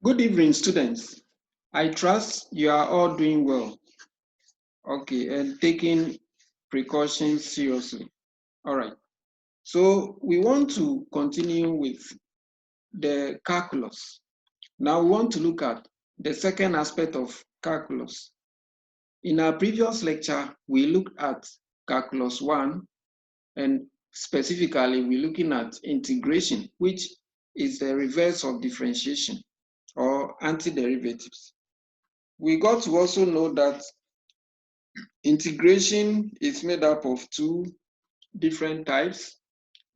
Good evening, students. I trust you are all doing well. Okay, and taking precautions seriously. All right. So we want to continue with the calculus. Now we want to look at the second aspect of calculus. In our previous lecture, we looked at calculus 1, and specifically we're looking at integration, which is the reverse of differentiation or antiderivatives. We got to also know that integration is made up of two different types.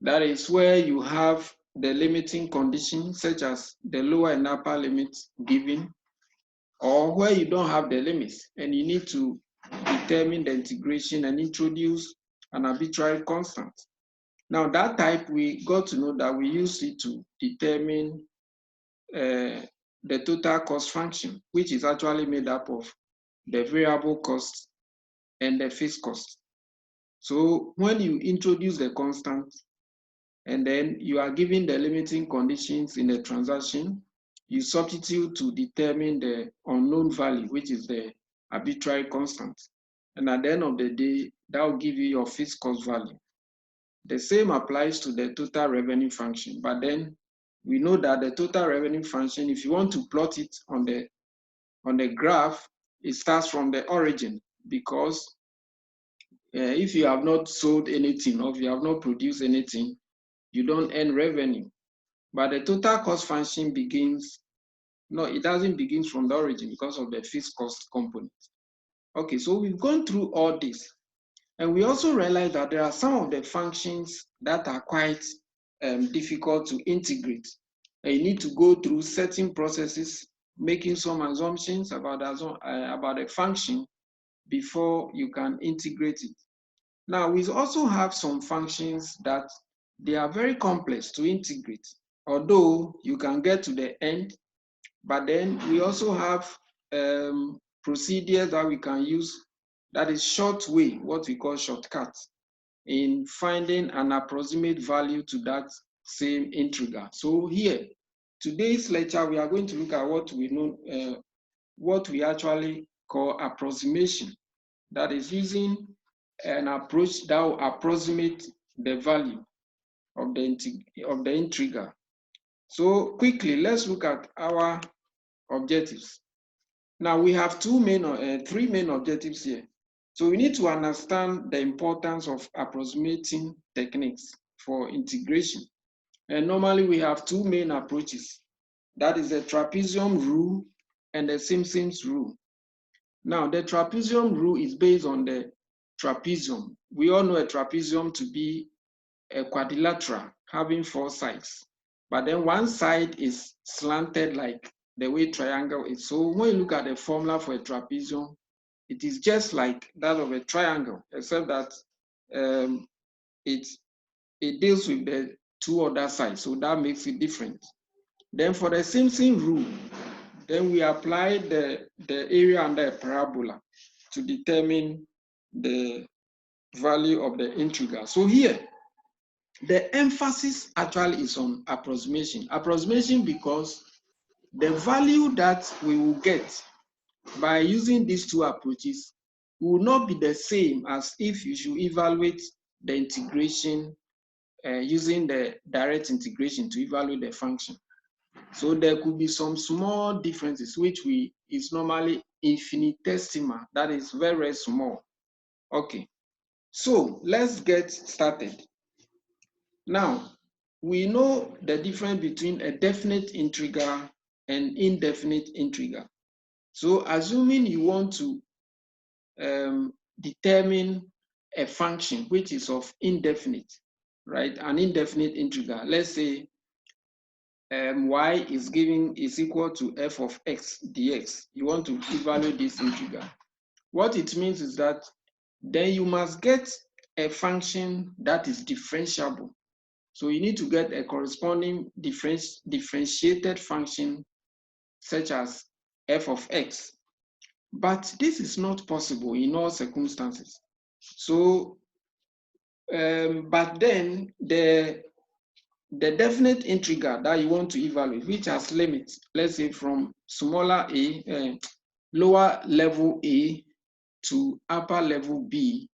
That is where you have the limiting conditions, such as the lower and upper limits given, or where you don't have the limits and you need to determine the integration and introduce an arbitrary constant. Now, that type, we got to know that we use it to determine the total cost function, which is actually made up of the variable cost and the fixed cost. So when you introduce the constant and then you are given the limiting conditions in the transaction, you substitute to determine the unknown value, which is the arbitrary constant. And at the end of the day, that will give you your fixed cost value. The same applies to the total revenue function. But then we know that the total revenue function, if you want to plot it on the graph, it starts from the origin, because if you have not sold anything or if you have not produced anything, you don't earn revenue. But the total cost function begins, no, it doesn't begin from the origin because of the fixed cost component. Okay, so we've gone through all this. And we also realize that there are some of the functions that are quite difficult to integrate. And you need to go through certain processes, making some assumptions about a function before you can integrate it. Now, we also have some functions that they are very complex to integrate, although you can get to the end, but then we also have procedures that we can use, that is short way, what we call shortcuts, in finding an approximate value to that same integral. So here, today's lecture, we are going to look at what we know, what we actually call approximation. That is using an approach that will approximate the value of the integral. So quickly, let's look at our objectives. Now we have three main objectives here. So we need to understand the importance of approximating techniques for integration. And normally we have two main approaches. That is the trapezium rule and the Simpson's rule. Now the trapezium rule is based on the trapezium. We all know a trapezium to be a quadrilateral having four sides. But then one side is slanted like the way triangle is. So when you look at the formula for a trapezium, it is just like that of a triangle, except that it deals with the two other sides. So that makes it different. Then for the Simpson rule, then we apply the area under a parabola to determine the value of the integral. So here, the emphasis actually is on approximation. Approximation because the value that we will get by using these two approaches will not be the same as if you should evaluate the integration using the direct integration to evaluate the function. So there could be some small differences, which is normally infinitesimal, that is very, very small. Okay, so let's get started. Now, we know the difference between a definite integral and indefinite integral. So assuming you want to determine a function which is of indefinite, right? An indefinite integral. Let's say y is equal to f of x dx. You want to evaluate this integral. What it means is that then you must get a function that is differentiable. So you need to get a corresponding differentiated function such as f of x. But this is not possible in all circumstances. So, but then the the definite integer that you want to evaluate, which has limits, let's say from smaller a, lower level a to upper level b,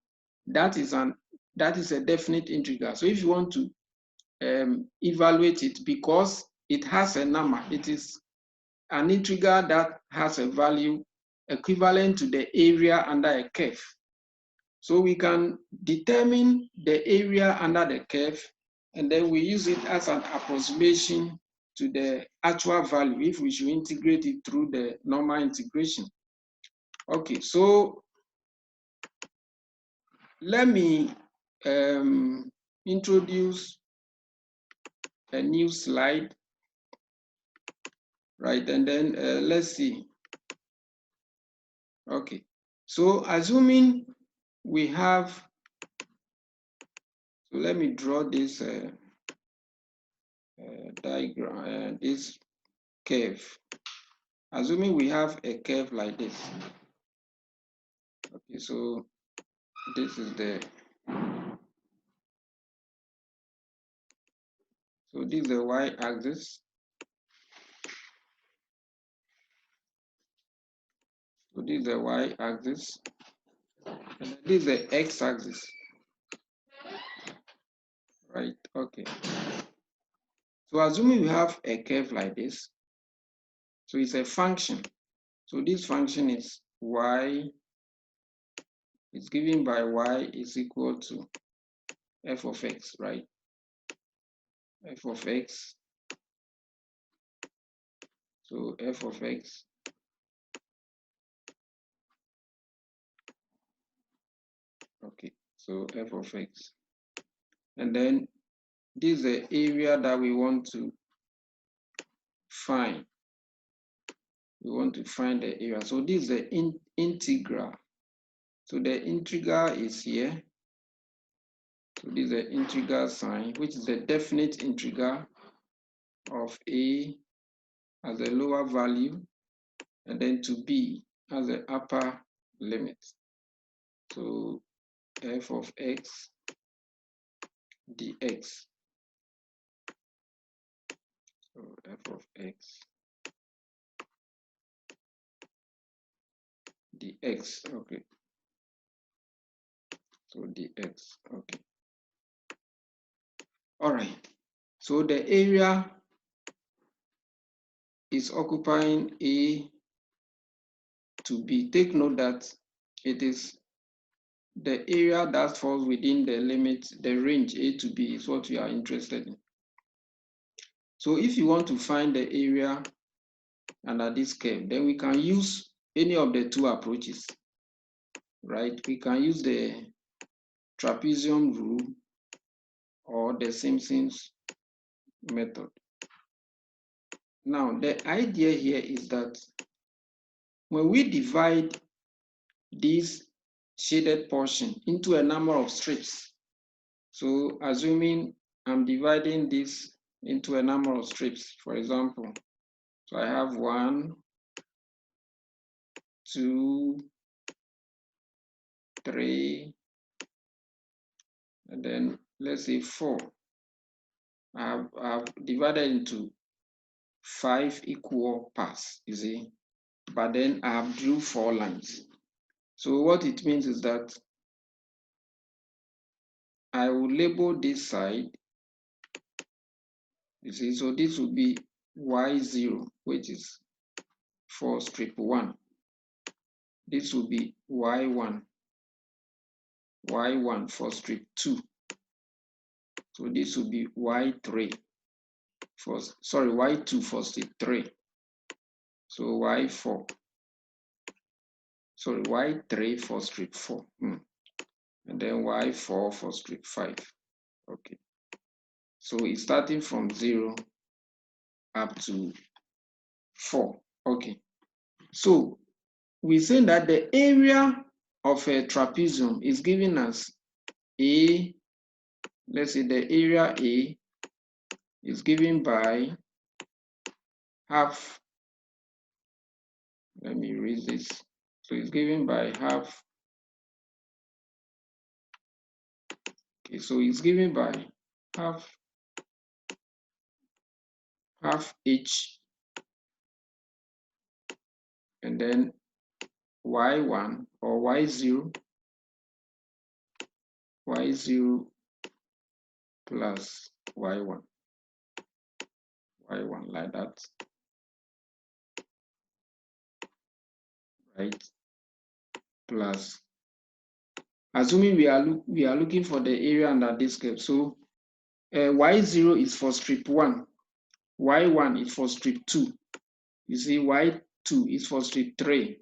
that is a definite integer. So if you want to evaluate it, because it has a number, it is an integer that has a value equivalent to the area under a curve. So we can determine the area under the curve, and then we use it as an approximation to the actual value if we should integrate it through the normal integration. Okay, so let me introduce a new slide, right? And then let's see. Okay, so assuming we have, so let me draw this diagram, this curve. Assuming we have a curve like this. Okay, so this is so this is the y-axis. So this is the y-axis, and this is the x-axis, right? Okay. So assuming we have a curve like this, so it's a function. So this function is y, it's given by y is equal to f of x, right? F of x. So f of x okay, so f of x. And then this is the area that we want to find. We want to find the area. So this is the integral. So the integral is here. So this is the integral sign, which is the definite integral of a as a lower value, and then to b as the upper limit. So f of x dx. So f of x dx. Okay. So dx. Okay. All right. So the area is occupying a to b. Take note that it is the area that falls within the limit, the range a to b is what we are interested in. So if you want to find the area under this curve, then we can use any of the two approaches, right? We can use the trapezium rule or the Simpson's method. Now, the idea here is that when we divide this shaded portion into a number of strips, so assuming I'm dividing this into a number of strips, for example, so I have 1, 2, 3, and then let's say 4. I've divided into 5 equal parts, you see, but then I have drew 4 lines. So what it means is that I will label this side, you see, so this will be y0, which is for strip 1. This will be y1 for strip 2. So this will be y3 for, sorry, y2 for strip 3. So y4, sorry, y3 for strip 4. And then y4 for strip 5. Okay. So it's starting from 0 up to 4. Okay. So we say that the area of a trapezium is giving us a, let's say the area A is given by half, let me erase this. So it's given by half. Okay, so it's given by half half h, and then y1 or y0 plus y1 like that, right? Plus, assuming we are looking for the area under this curve, so y0 is for strip 1, y1 is for strip 2, you see y2 is for strip 3,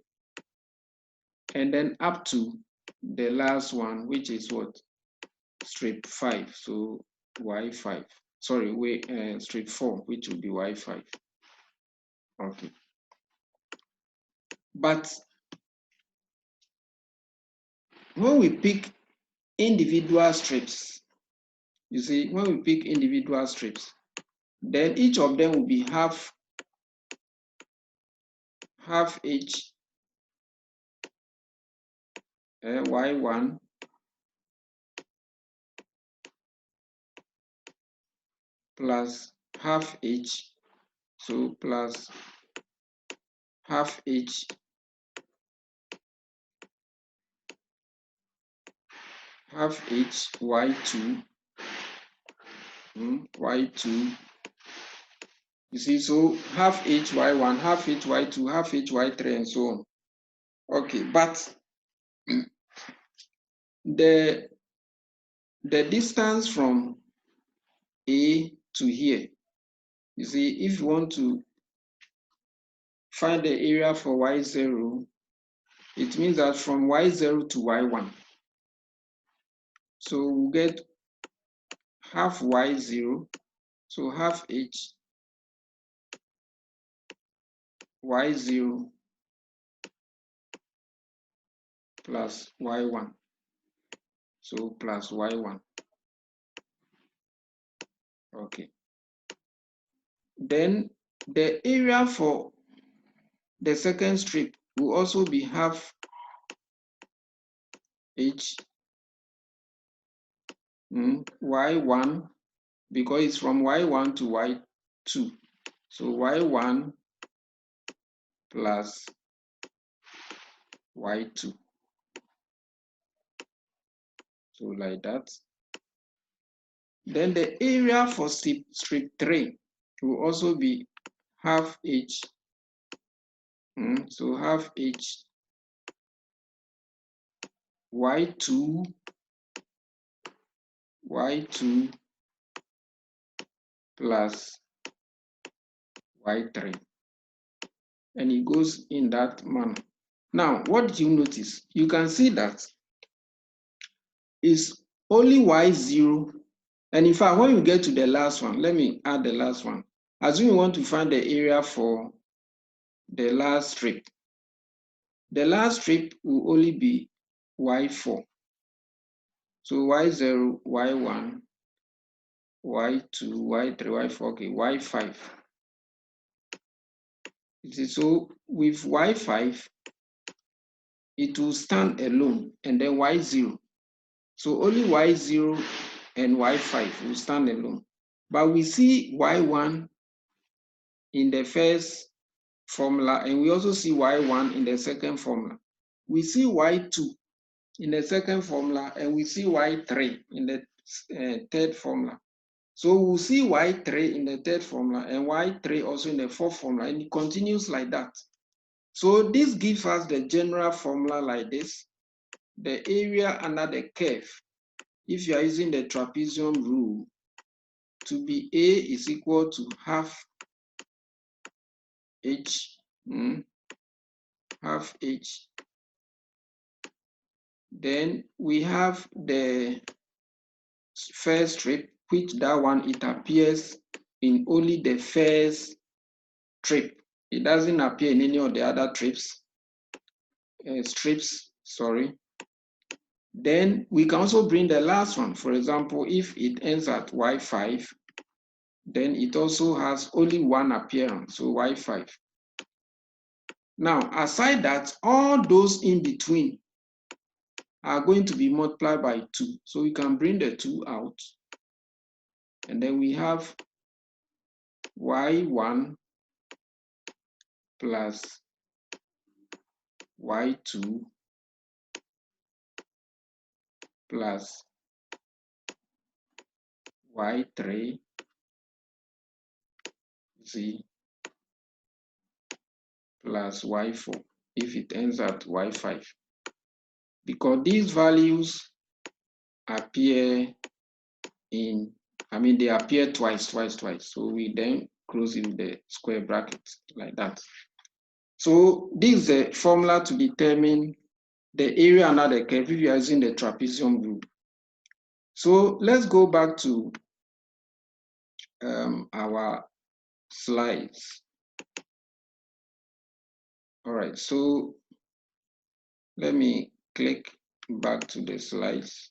and then up to the last one, which is what, strip 5, so y5, sorry, strip 4, which will be y5. Okay, but when we pick individual strips, you see, when we pick individual strips, then each of them will be half h y1 plus half h, so plus half h y2 y2, you see, so half h y1, half h y2, half h y3, and so on. Okay, but the distance from A to here, you see, if you want to find the area for y0, it means that from y0 to y1, so we'll get half y0, so half h y0 plus y1, so plus y1. Okay, then the area for the second strip will also be half h y1, because it's from y1 to y2, so y1 plus y2, so like that. Then the area for strip 3 will also be half h, so half h y2 plus y3, and it goes in that manner. Now, what did you notice? You can see that it's only y0, and in fact, when we get to the last one, let me add the last one. As we want to find the area for the last strip, the last strip will only be y4. So y0, y1, y2, y3, y4, okay, y5. So with y5, it will stand alone, and then y0. So only y0 and y5 will stand alone. But we see y1 in the first formula, and we also see y1 in the second formula. We see y2 in the second formula, and we see y3 in the third formula. So we'll see y3 in the third formula and y3 also in the fourth formula, and it continues like that. So this gives us the general formula like this. The area under the curve, if you are using the trapezium rule, to be A is equal to half h, half h. Then we have the first strip, which that one, it appears in only the first strip. It doesn't appear in any of the other strips, sorry. Then we can also bring the last one. For example, if it ends at y5, then it also has only one appearance, so y5. Now, aside that, all those in between are going to be multiplied by 2. So we can bring the 2 out. And then we have y1 plus y2 plus y3 z plus y4 if it ends at y5, because these values appear in, they appear twice. So we then close in the square bracket like that. So this is the formula to determine the area under the curve if you are using the trapezium rule. So let's go back to our slides. All right, so let me click back to the slides.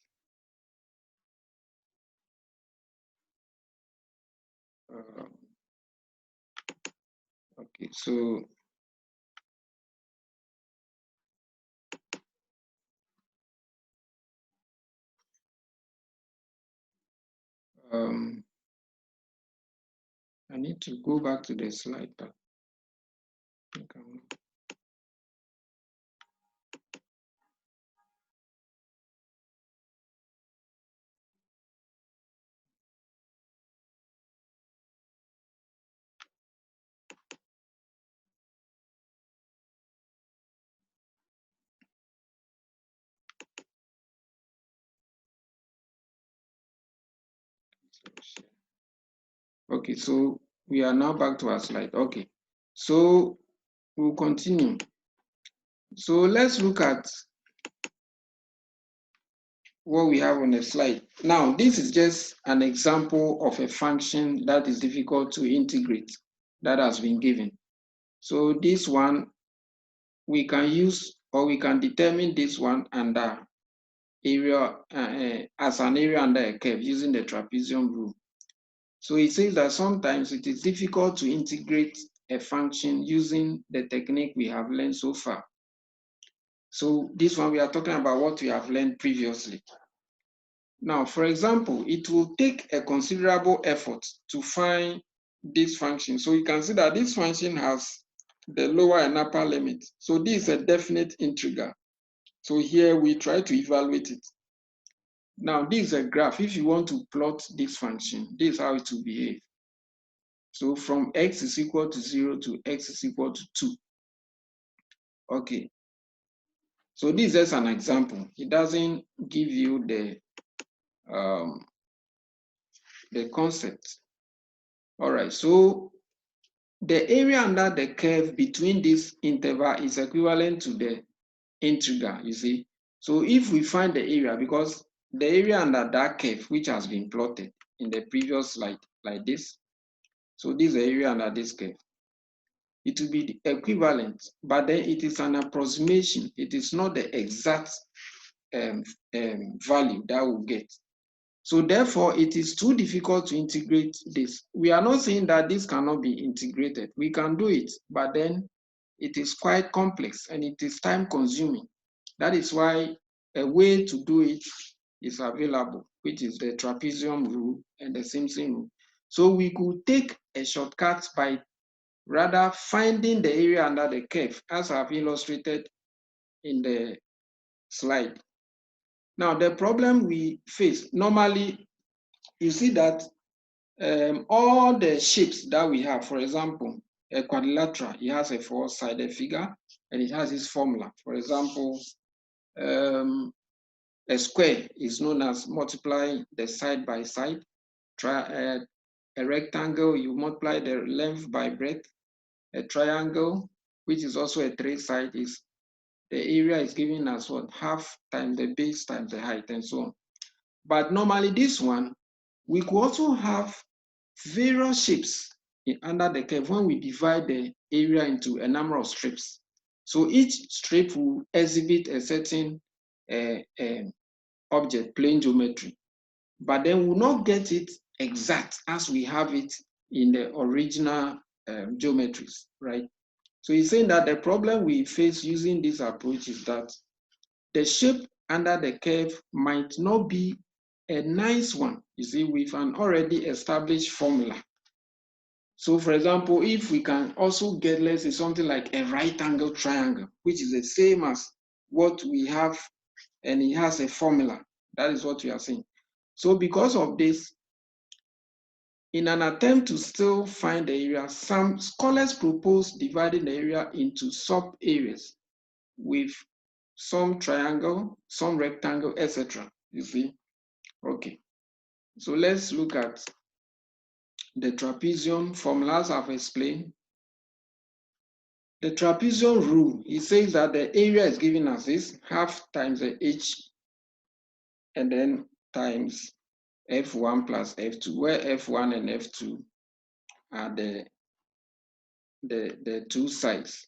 Okay, so I need to go back to the slide, but okay, so we are now back to our slide. Okay, so we'll continue. So let's look at what we have on the slide. Now, this is just an example of a function that is difficult to integrate that has been given. So this one, we can use, or we can determine this one under area as an area under a curve using the trapezium rule. So it says that sometimes it is difficult to integrate a function using the technique we have learned so far. So this one, we are talking about what we have learned previously. Now, for example, it will take a considerable effort to find this function. So you can see that this function has the lower and upper limit. So this is a definite integral. So here we try to evaluate it. Now, this is a graph. If you want to plot this function, this is how it will behave. So from x is equal to 0 to x is equal to 2. Okay. So this is just an example. It doesn't give you the concept. All right. So the area under the curve between this interval is equivalent to the integral, you see. So if we find the area, because the area under that curve, which has been plotted in the previous slide, like this. So this is the area under this curve. It will be the equivalent, but then it is an approximation. It is not the exact value that we'll get. So therefore, it is too difficult to integrate this. We are not saying that this cannot be integrated. We can do it, but then it is quite complex and it is time consuming. That is why a way to do it is available, which is the trapezium rule and the Simpson rule. So we could take a shortcut by rather finding the area under the curve, as I've illustrated in the slide. Now, the problem we face, normally, you see that all the shapes that we have, for example, a quadrilateral, it has a four-sided figure and it has its formula. For example, a square is known as multiplying the side by side. A rectangle, you multiply the length by breadth. A triangle, which is also a three-side, is the area is given as what? Half times the base times the height and so on. But normally this one, we could also have various shapes under the curve when we divide the area into a number of strips. So each strip will exhibit a certain object, plane geometry, but then we'll not get it exact as we have it in the original geometries, right? So he's saying that the problem we face using this approach is that the shape under the curve might not be a nice one, you see, with an already established formula. So for example, if we can also get, let's say, something like a right angle triangle, which is the same as what we have, and it has a formula. That is what we are saying. So because of this, in an attempt to still find the area, some scholars propose dividing the area into sub-areas with some triangle, some rectangle, etc. You see? Okay. So let's look at the trapezium formulas I've explained. The trapezium rule, it says that the area is given as this, half times the h, and then times f1 plus f2, where f1 and f2 are the two sides,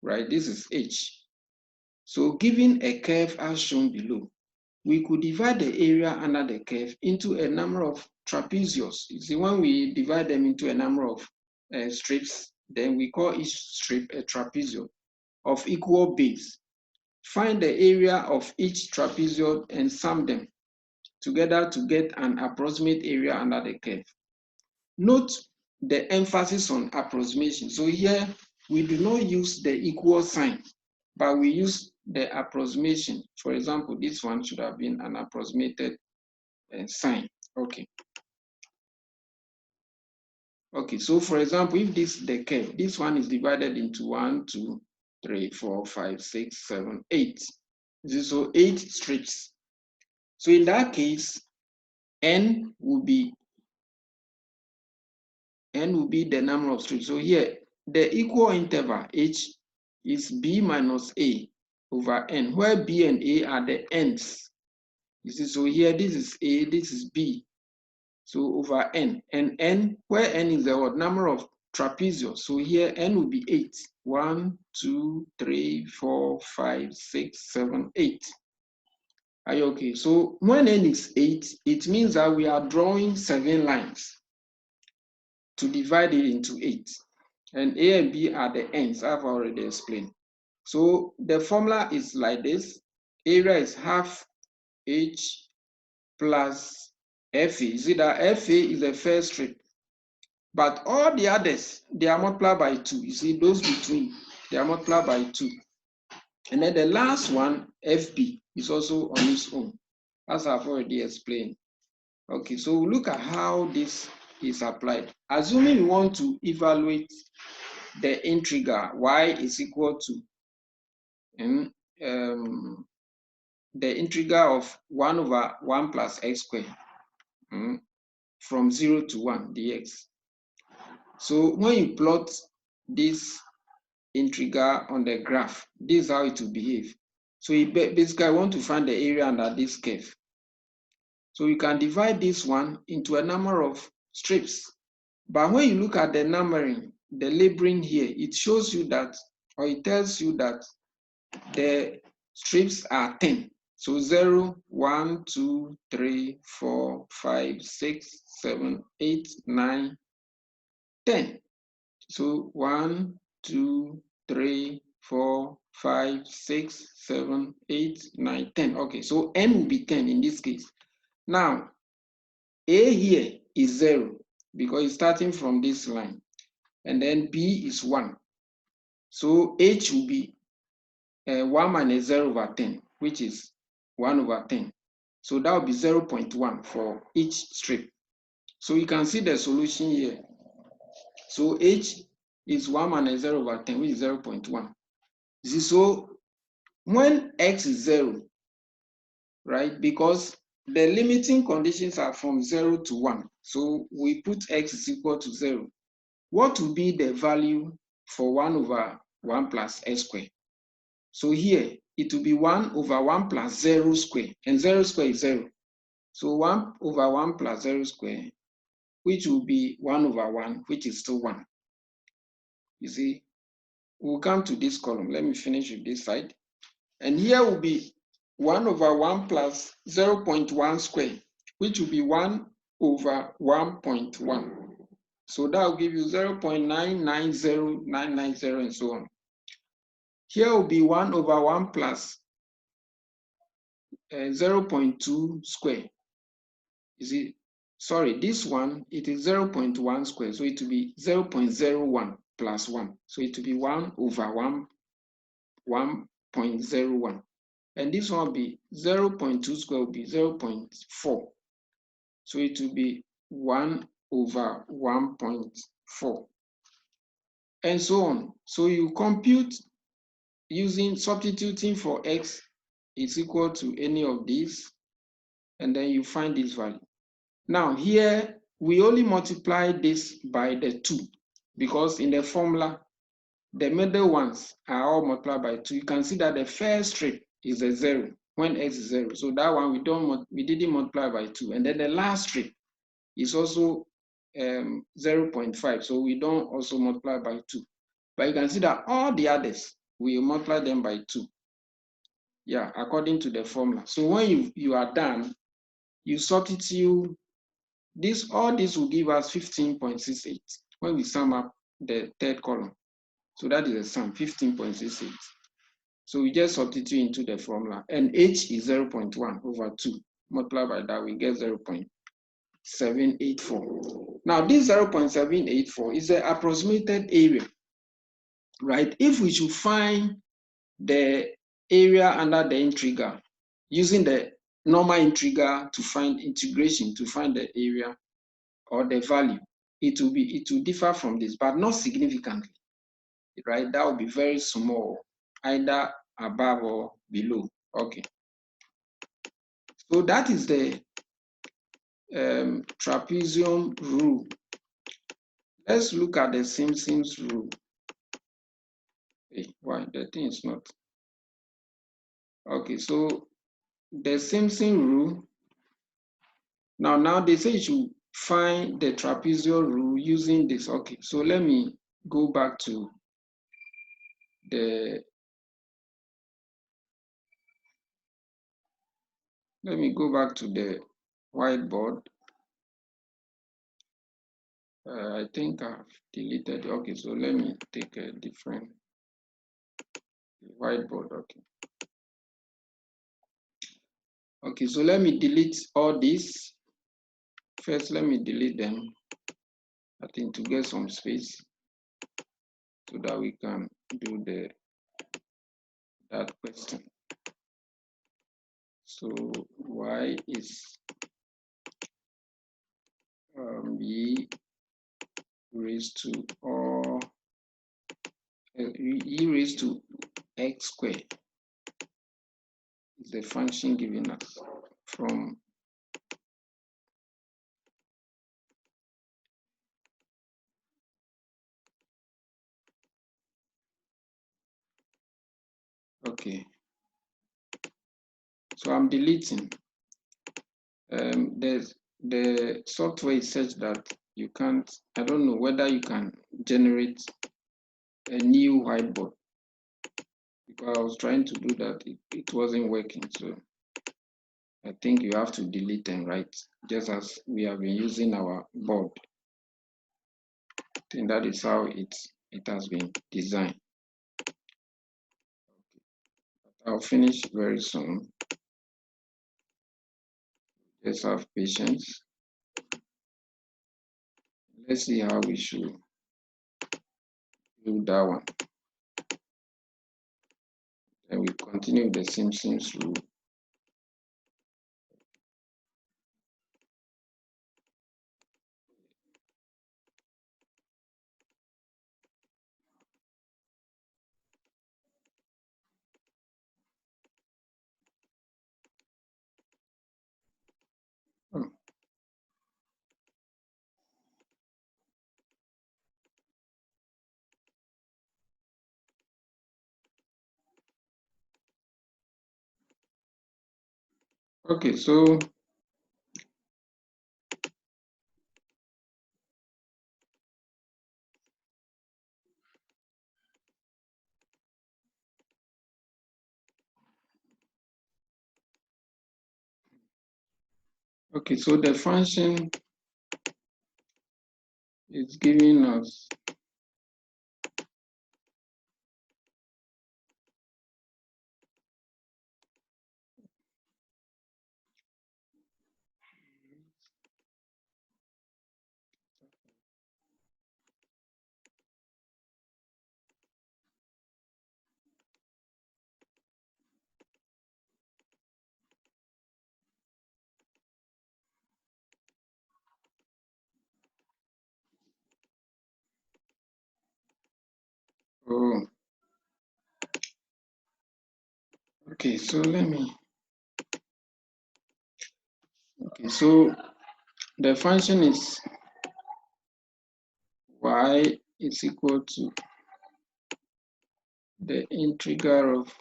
right? This is h. So given a curve as shown below, we could divide the area under the curve into a number of trapezius. You see, when we divide them into a number of strips, then we call each strip a trapezium of equal base. Find the area of each trapezoid and sum them together to get an approximate area under the curve. Note the emphasis on approximation. So here we do not use the equal sign, but we use the approximation. For example, this one should have been an approximated sign. Okay. Okay, so for example, if this is the curve, this one is divided into 1, 2, 3, 4, 5, 6, 7, 8. So 8 strips. So in that case, n will be the number of strips. So here, the equal interval h is b minus a over n, where b and a are the ends. You see, so here this is a, this is b. So over n, and n, where n is the number of trapezius. So here n will be 8. 1, 2, 3, 4, 5, 6, 7, 8. Are you okay? So when n is 8, it means that we are drawing 7 lines to divide it into 8. And A and B are the ends, I've already explained. So the formula is like this. Area is half H plus FA. You see that FA is the first strip. But all the others, they are multiplied by 2. You see, those between, they are multiplied by 2. And then the last one, FB, is also on its own, as I've already explained. Okay, so we'll look at how this is applied. Assuming we want to evaluate the integral y is equal to the integral of 1 over 1 plus x squared from 0 to 1 dx. So when you plot this integral on the graph, this is how it will behave. So basically, I want to find the area under this curve. So you can divide this one into a number of strips. But when you look at the numbering, the labeling here, it shows you that, or it tells you that the strips are 10. So 0, 1, 2, 3, 4, 5, 6, 7, 8, 9, 10. So 1, 2, 3, 4, 5, 6, 7, 8, 9, 10. Okay, so n will be 10 in this case. Now, A here is 0 because it's starting from this line. And then B is 1. So H will be 1 minus 0 over 10, which is 1 over 10. So that will be 0.1 for each strip. So you can see the solution here. So H is 1 minus 0 over 10, which is 0.1. So when X is 0, right, because the limiting conditions are from 0 to 1. So we put X is equal to 0. What will be the value for 1 over 1 plus x squared? So here, it will be 1 over 1 plus 0 squared, and 0 squared is 0. So 1 over 1 plus 0 squared, which will be 1 over 1, which is still 1. You see, we'll come to this column. Let me finish with this side. And here will be 1 over 1 plus 0.1 squared, which will be 1 over 1.1. So that will give you 0.990990 and so on. Here will be 1 over 1 plus 0.2 squared. You see, sorry, this one, it is 0.1 squared, so it will be 0.01 plus 1. So it will be 1 over 1.01. And this one will be 0.2 squared will be 0.4. So it will be 1 over 1.4. And so on. So you compute using substituting for x is equal to any of these, and then you find this value. Now here, we only multiply this by the 2, because in the formula, the middle ones are all multiplied by 2. You can see that the first strip is a 0 when x is 0. So that one we didn't multiply by 2. And then the last strip is also 0.5. So we don't also multiply by 2. But you can see that all the others, we multiply them by 2. Yeah, according to the formula. So when you are done, you substitute this, all this will give us 15.68 when we sum up the third column. So that is the sum, 15.68. So we just substitute into the formula, and h is 0.1 over 2. Multiply by that, we get 0.784. Now this 0.784 is the approximated area, right? If we should find the area under the integral using the normal integral to find integration, to find the area or the value, it will differ from this, but not significantly, right? That will be very small, either above or below. Okay. So that is the trapezium rule. Let's look at the Simpson's rule. Hey, why the thing is not? Okay, so the Simpson rule. Now they say you should find the trapezoid rule using this. Okay, so let me go back to the whiteboard. I think I've deleted. Okay, so let me take a different whiteboard. Okay, so let me delete all these. First, let me delete them, I think, to get some space so that we can do that question. So y is e raised to or e raised to x squared is the function given us from okay. So I'm deleting. The software is such that you can't, I don't know whether you can generate a new whiteboard, because I was trying to do that, it wasn't working. So I think you have to delete them, right? Just as we have been using our board. I think that is how it has been designed. I'll finish very soon. Just have patience. Let's see how we should do that one. And we continue the Simpson's rule. Oh. Okay, so the function is giving us Oh, okay, so let me, okay, so the function is y is equal to the integral of,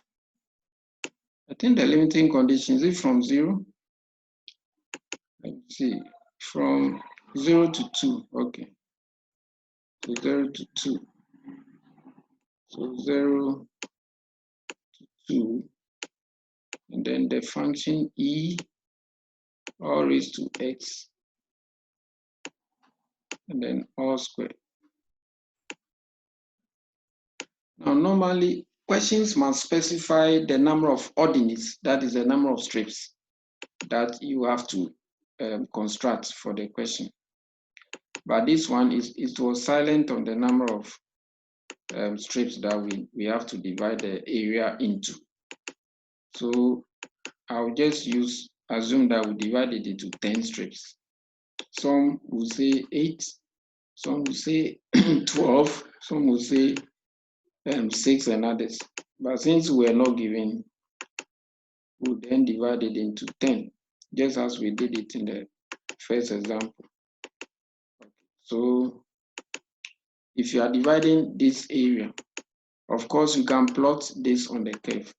I think the limiting condition, is it from 0? Let's see, from 0 to 2, okay. So 0 to 2. So 0 to 2, and then the function e all raised to x, and then all squared. Now, normally, questions must specify the number of ordinates, that is the number of strips that you have to construct for the question. But this one, it was silent on the number of strips that we have to divide the area into. So I'll just assume that we divide it into 10 strips. Some will say 8, some will say 12, some will say 6 and others. But since we are not given, we'll then divide it into 10, just as we did it in the first example. So if you are dividing this area, of course, you can plot this on the curve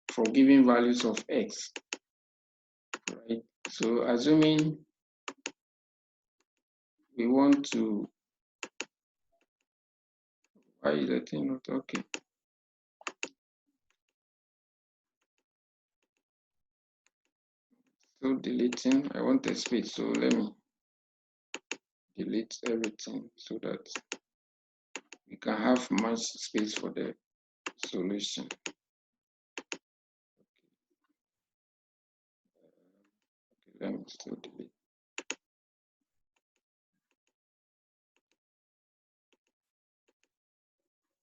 for given values of x, right? So assuming we want to, why is the thing not okay? So deleting, I want a space, so let me delete everything so that we can have much space for the solution. Okay, let me still delete.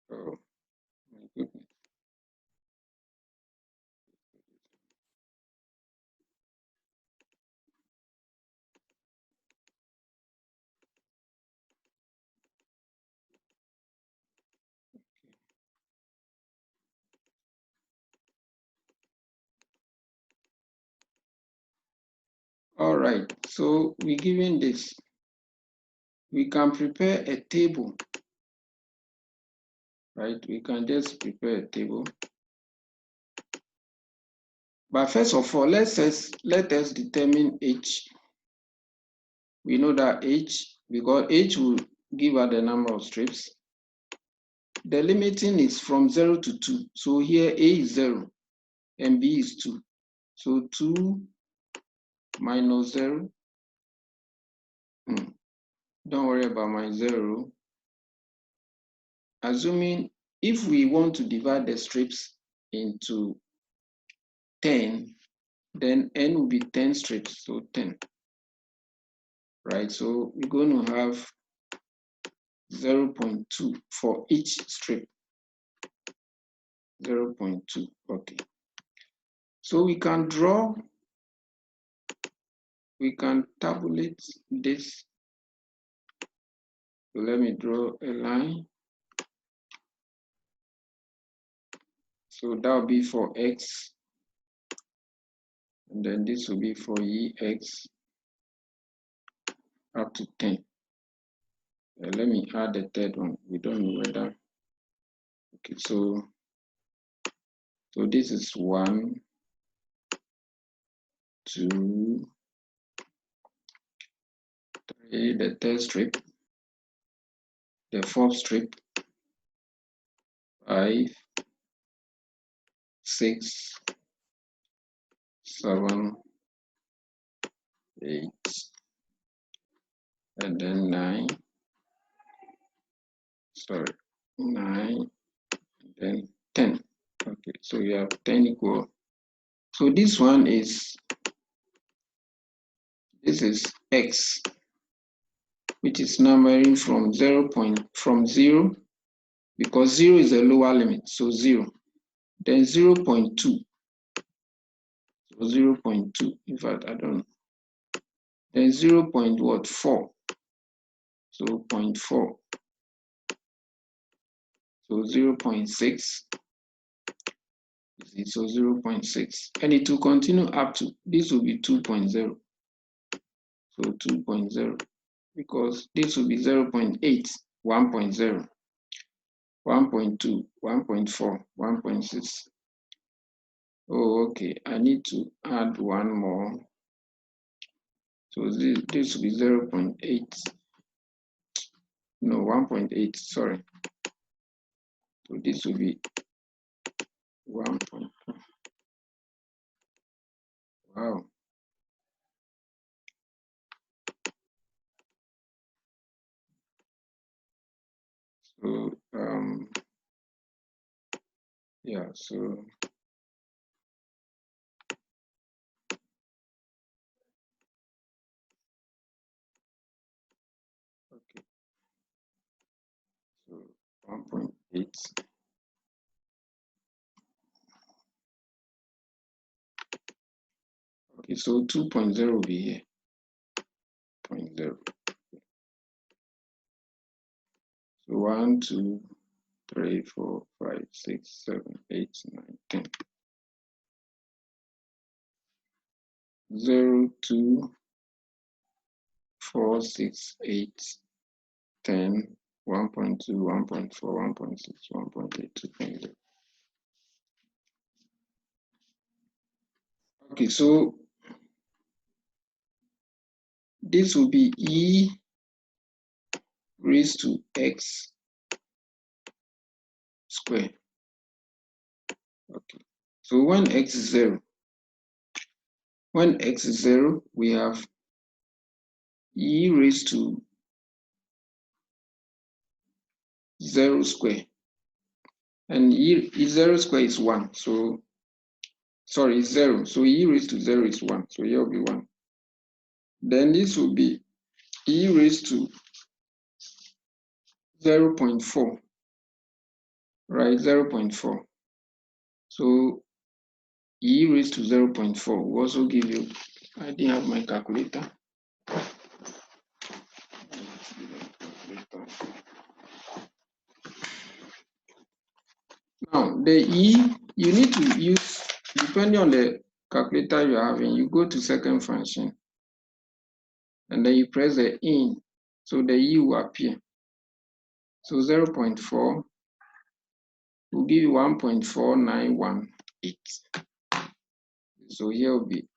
Oh my goodness. All right, so we're given this. We can prepare a table, right? We can just prepare a table. But first of all, let us determine h. We know that h, because h will give us the number of strips. The limiting is from 0 to 2. So here a is 0 and b is 2. So 2 minus 0. Don't worry about my 0. Assuming if we want to divide the strips into 10, then n will be 10 strips, so 10. Right, so we're going to have 0.2 for each strip. 0.2, okay. So we can tabulate this. So let me draw a line. So that will be for x, and then this will be for ex up to 10. Let me add the third one. We don't know whether. Okay, so this is 1, 2, 3, the third strip, the fourth strip, 5, 6, 7, 8, and then 9. Sorry, 9, and then 10. Okay, so you have 10 equal. So this one is, this is x, which is numbering from 0, because 0 is the lower limit, so 0. Then 0.2, so 0.2, in fact, I don't know. Then 0.4, so 0.4. So 0.6. So 0.6. And it will continue up to, this will be 2.0. So 2.0. Because this will be 0.8, 1.0, 1.2, 1.4, 1.6. Oh, okay. I need to add one more. So this will be 0.8. No, 1.8. Sorry. So this will be 1. Wow. So yeah. So okay. So 1.8. Okay. So 2.0 will be here. 0.0. So 1, 2, 3, 4, 5, 6, 7, 8, 9, 10. 0, 2, 4, 6, 8, 10, 1.2, 1.4, 1.6, 1.8, 2.0. Okay, so this will be e raised to x squared. Okay, so when x is 0, we have e raised to 0 squared. And e 0 squared is 1. So, sorry, it's 0. So e raised to 0 is 1. So here will be 1. Then this will be e raised to 0.4, right? 0.4. So e raised to 0.4 will also give you, I didn't have my calculator. Now, the e, you need to use, depending on the calculator you're having, you go to second function, and then you press the in, so the e will appear. So 0.4 will give you 1.4918. So here will be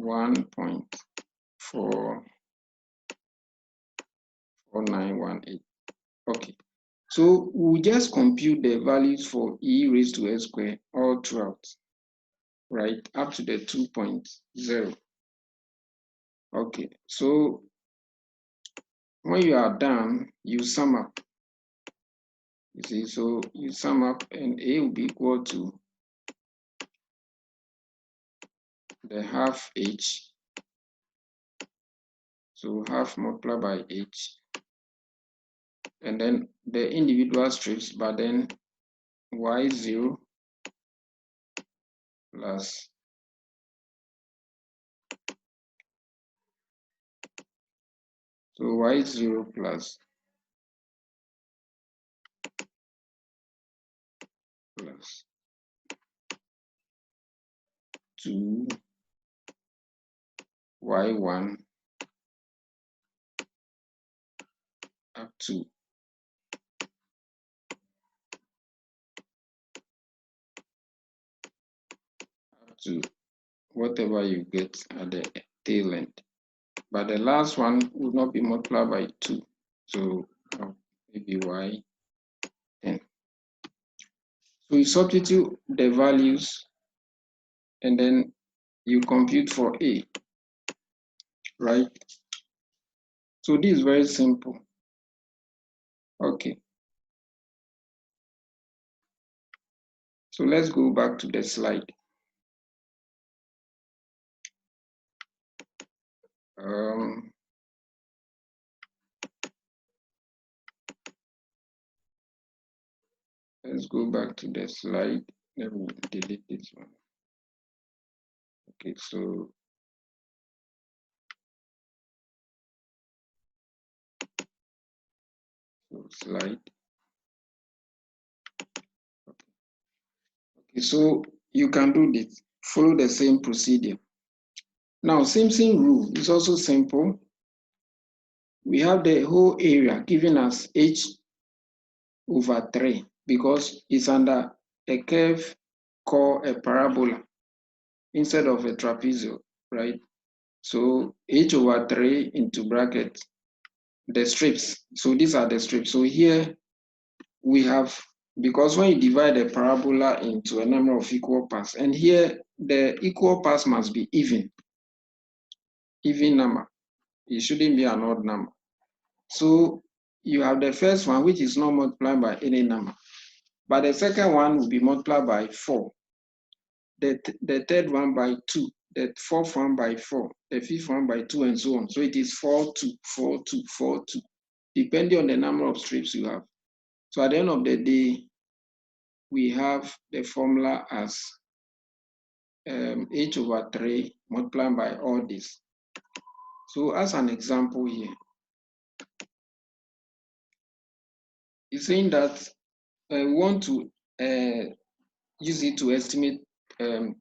1.4918. Okay. So we'll just compute the values for e raised to x squared all throughout, right, up to the 2.0. Okay, so when you are done, you sum up. You see, so you sum up, and a will be equal to the half h. So half multiplied by h, and then the individual strips, but then y0 plus so y0 plus 2 y1 up to whatever you get at the tail end. But the last one will not be multiplied by 2. So maybe y10. So you substitute the values, and then you compute for a, right? So this is very simple. Okay. So let's go back to the slide. Let's go back to the slide. Let me delete this one. Okay, so slide. So you can do this, follow the same procedure. Now, Simpson rule is also simple. We have the whole area given as h/3 because it's under a curve called a parabola instead of a trapezoid, right? So h/3 into bracket, the strips. So these are the strips. So here we have, because when you divide a parabola into a number of equal parts, and here the equal parts must be even number. It shouldn't be an odd number. So you have the first one, which is not multiplied by any number. But the second one will be multiplied by 4. The third one by 2. The fourth one by 4. The fifth one by 2, and so on. So it is 4, 2, 4, 2, 4, 2, depending on the number of strips you have. So at the end of the day, we have the formula as h/3 multiplied by all this. So as an example here, it's saying that we want to use it to estimate the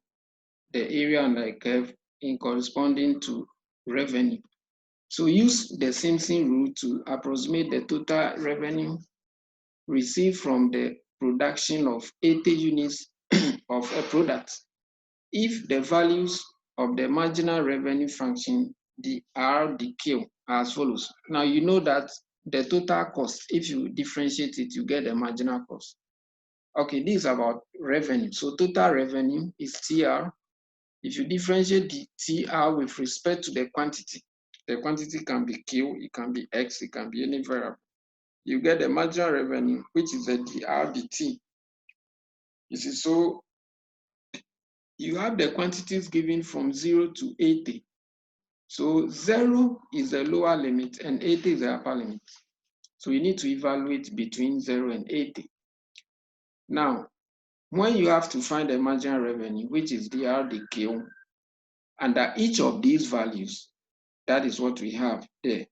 area under a curve in corresponding to revenue. So use the Simpson rule to approximate the total revenue received from the production of 80 units of a product if the values of the marginal revenue function, the R, the Q, are as follows. Now you know that the total cost, if you differentiate it, you get the marginal cost. Okay, this is about revenue. So total revenue is TR. If you differentiate the TR with respect to the quantity can be Q, it can be X, it can be any variable. You get the marginal revenue, which is the DR dt. You see, so you have the quantities given from 0 to 80. So 0 is the lower limit and 80 is the upper limit. So you need to evaluate between 0 and 80. Now, when you have to find the marginal revenue, which is DR dq, under each of these values, that is what we have there.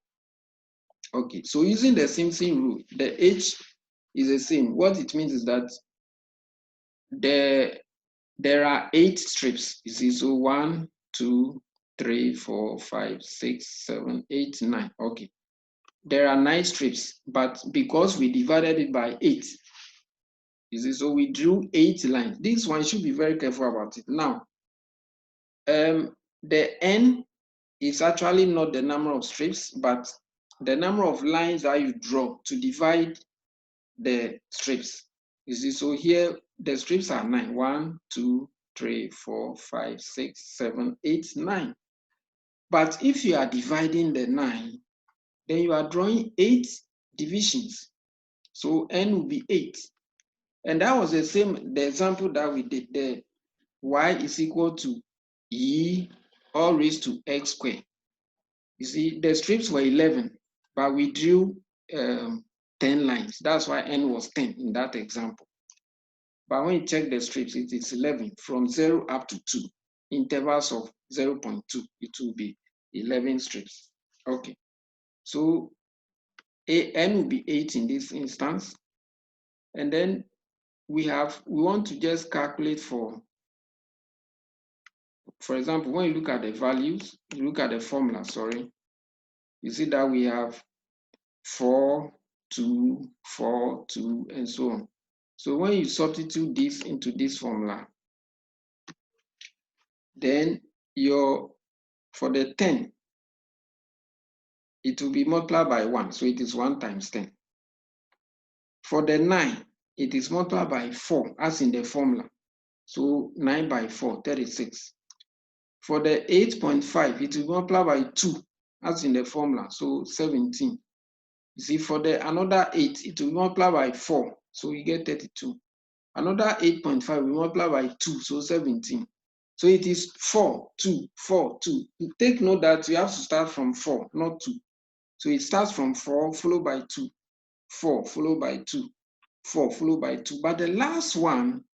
Okay, so using the Simpson rule, the H is the same. What it means is that there are 8 strips. You see, so 1, 2, 3, 4, 5, 6, 7, 8, 9. Okay. There are 9 strips, but because we divided it by 8, you see, so we drew 8 lines. This one should be very careful about it. Now, the N is actually not the number of strips, but the number of lines that you draw to divide the strips. You see, so here the strips are 9. 1, 2, 3, 4, 5, 6, 7, 8, 9. But if you are dividing the 9, then you are drawing 8 divisions. So N will be 8. And that was the example that we did there. Y is equal to E all raised to X squared. You see, the strips were 11, but we drew 10 lines. That's why N was 10 in that example. But when you check the strips, it is 11 from 0 up to 2. Intervals of 0.2, it will be 11 strips. Okay, so N will be 8 in this instance. And then we want to just calculate for example, when you look at the values, you look at the formula, sorry, you see that we have 4, 2, 4, 2, and so on. So when you substitute this into this formula, then for the 10, it will be multiplied by 1. So it is 1 times 10. For the 9, it is multiplied by 4, as in the formula. So 9 by 4, 36. For the 8.5, it will multiply by 2, as in the formula, so 17. You see, for the another 8, it will multiply by 4, so you get 32. Another 8.5 will multiply by 2, so 17. So it is 4, 2, 4, 2. Take note that you have to start from 4, not 2. So it starts from 4, followed by 2, 4, followed by 2, 4, followed by 2. But the last one,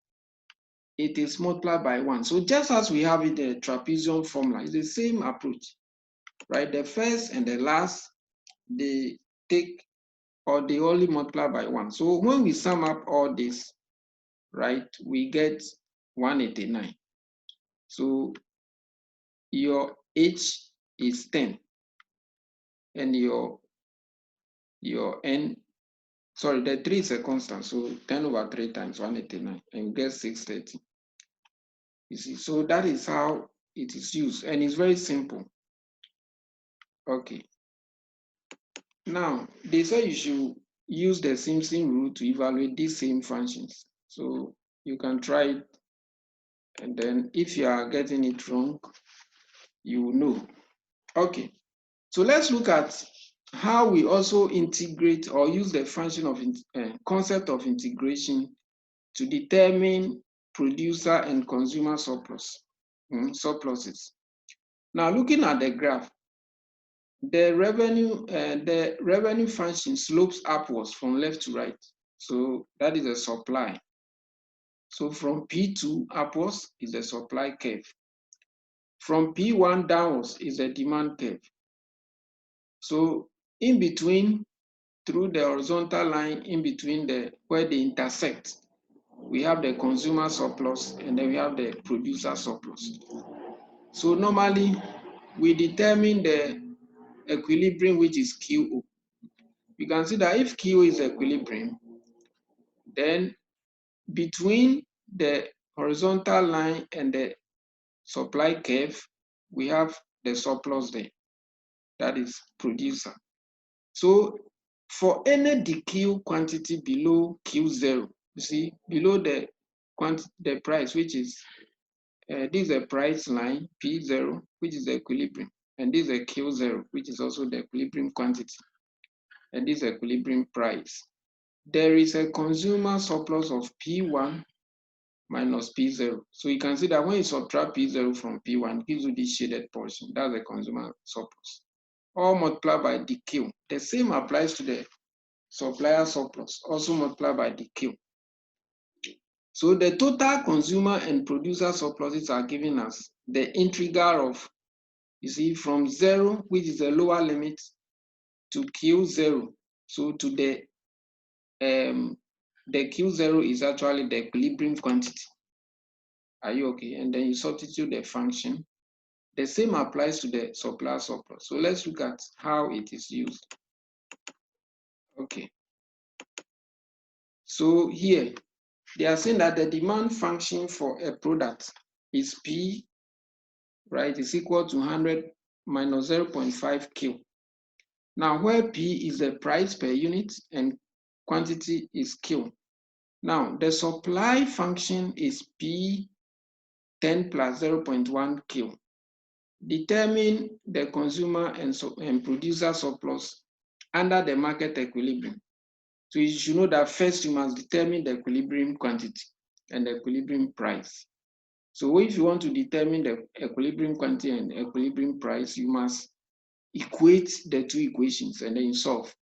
it is multiplied by 1. So just as we have it in the trapezoid formula, it's the same approach, right? The first and the last, they only multiply by 1. So when we sum up all this, right, we get 189. So your H is 10 and your N, sorry, the 3 is a constant, so 10 over 3 times 189 and you get 630. You see, so that is how it is used and it's very simple. Okay. Now, they say you should use the Simpson rule to evaluate these same functions. So you can try it, and then if you are getting it wrong, you will know. Okay, so let's look at how we also integrate or use the function of concept of integration to determine producer and consumer surpluses. Now, looking at the graph, the revenue function slopes upwards from left to right. So that is a supply. So from P2 upwards is the supply curve. From P1 downwards is the demand curve. So in between, through the horizontal line, in between where they intersect, we have the consumer surplus and then we have the producer surplus. So normally we determine the equilibrium, which is QO. You can see that if Q is equilibrium, then between the horizontal line and the supply curve, we have the surplus there, that is producer. So for any DQ quantity below Q0, you see, below the price, which is, this is a price line, P0, which is the equilibrium, and this is a Q0, which is also the equilibrium quantity, and this is equilibrium price. There is a consumer surplus of P1 minus P0. So you can see that when you subtract P0 from P1, it gives you this shaded portion. That's the consumer surplus. All multiplied by DQ. The same applies to the supplier surplus, also multiplied by DQ. So the total consumer and producer surpluses are giving us the integral of, you see, from 0, which is the lower limit, to Q0. So to the Q0 is actually the equilibrium quantity. Are you okay? And then you substitute the function. The same applies to the supplier surplus. So let's look at how it is used. Okay. So here, they are saying that the demand function for a product is P, right, is equal to 100 minus 0.5 Q. Now, where P is the price per unit and quantity is Q. Now, the supply function is P 10 plus 0.1 Q. Determine the consumer and producer surplus under the market equilibrium. So you should know that first you must determine the equilibrium quantity and the equilibrium price. So if you want to determine the equilibrium quantity and equilibrium price, you must equate the two equations and then you solve.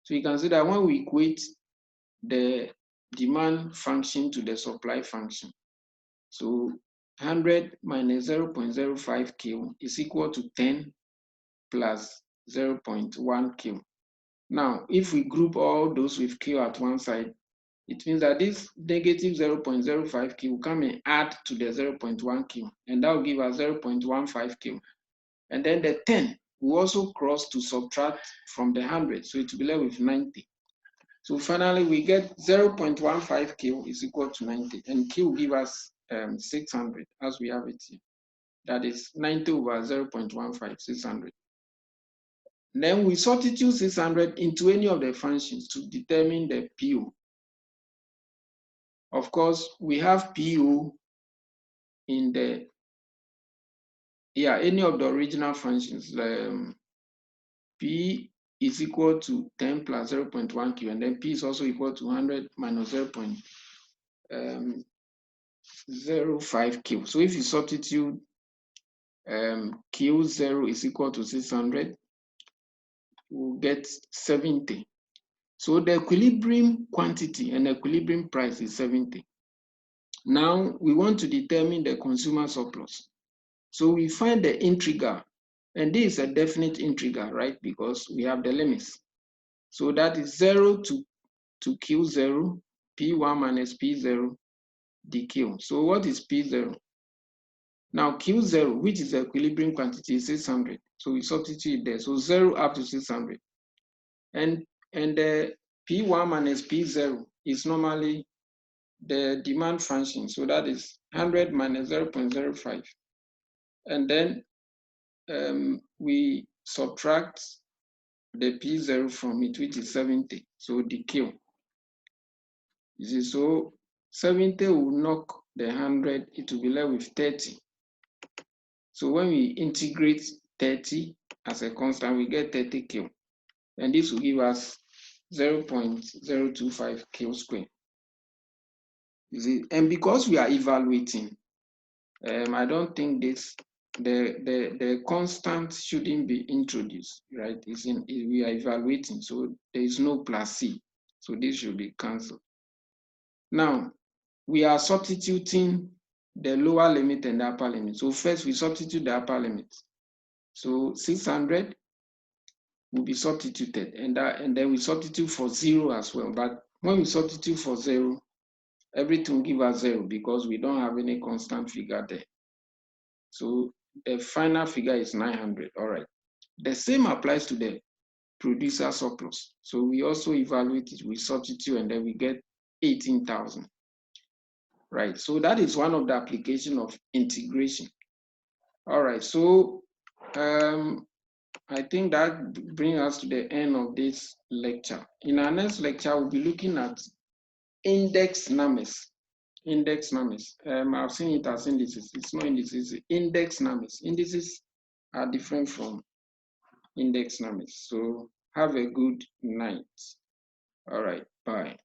So you can see that when we equate the demand function to the supply function, so 100 minus 0.05 Q is equal to 10 plus 0.1 Q. Now, if we group all those with Q at one side, it means that this negative 0.05 Q will come and add to the 0.1 Q, and that will give us 0.15 Q. And then the 10 will also cross to subtract from the 100, so it will be left with 90. So finally, we get 0.15 Q is equal to 90, and Q will give us 600 as we have it here. That is 90 over 0.15, 600. Then we substitute 600 into any of the functions to determine the PO. Of course, we have PO in the, any of the original functions. P is equal to 10 plus 0.1 Q, and then P is also equal to 100 minus 0.05 Q. So if you substitute Q0 is equal to 600, we'll get 70. So the equilibrium quantity and equilibrium price is 70. Now we want to determine the consumer surplus. So we find the integral, and this is a definite integral, right? Because we have the limits. So that is 0 to Q0, P1 minus P0, the Q. So what is P0? Now Q0, which is the equilibrium quantity, is 600. So we substitute there. So 0 up to 600. And the P1 minus P0 is normally the demand function. So that is 100 minus 0.05. And then we subtract the P0 from it, which is 70. So the Q. You see, so 70 will knock the 100, it will be left with 30. So when we integrate 30 as a constant, we get 30 Q. And this will give us 0.025 Q square. You see, and because we are evaluating, I don't think the constant shouldn't be introduced, right? We are evaluating, so there is no plus C. So this should be cancelled. Now, we are substituting the lower limit and the upper limit. So first we substitute the upper limit. So 600 will be substituted, and then we substitute for 0 as well. But when we substitute for 0, everything will give us 0 because we don't have any constant figure there. So the final figure is 900. All right. The same applies to the producer surplus. So we also evaluate it, we substitute, and then we get 18,000. Right. So that is one of the application of integration. All right. So I think that brings us to the end of this lecture. In our next lecture, we'll be looking at index numbers. Index numbers. I've seen it as indices. It's not indices, it's index numbers. Indices are different from index numbers. So have a good night. All right, bye.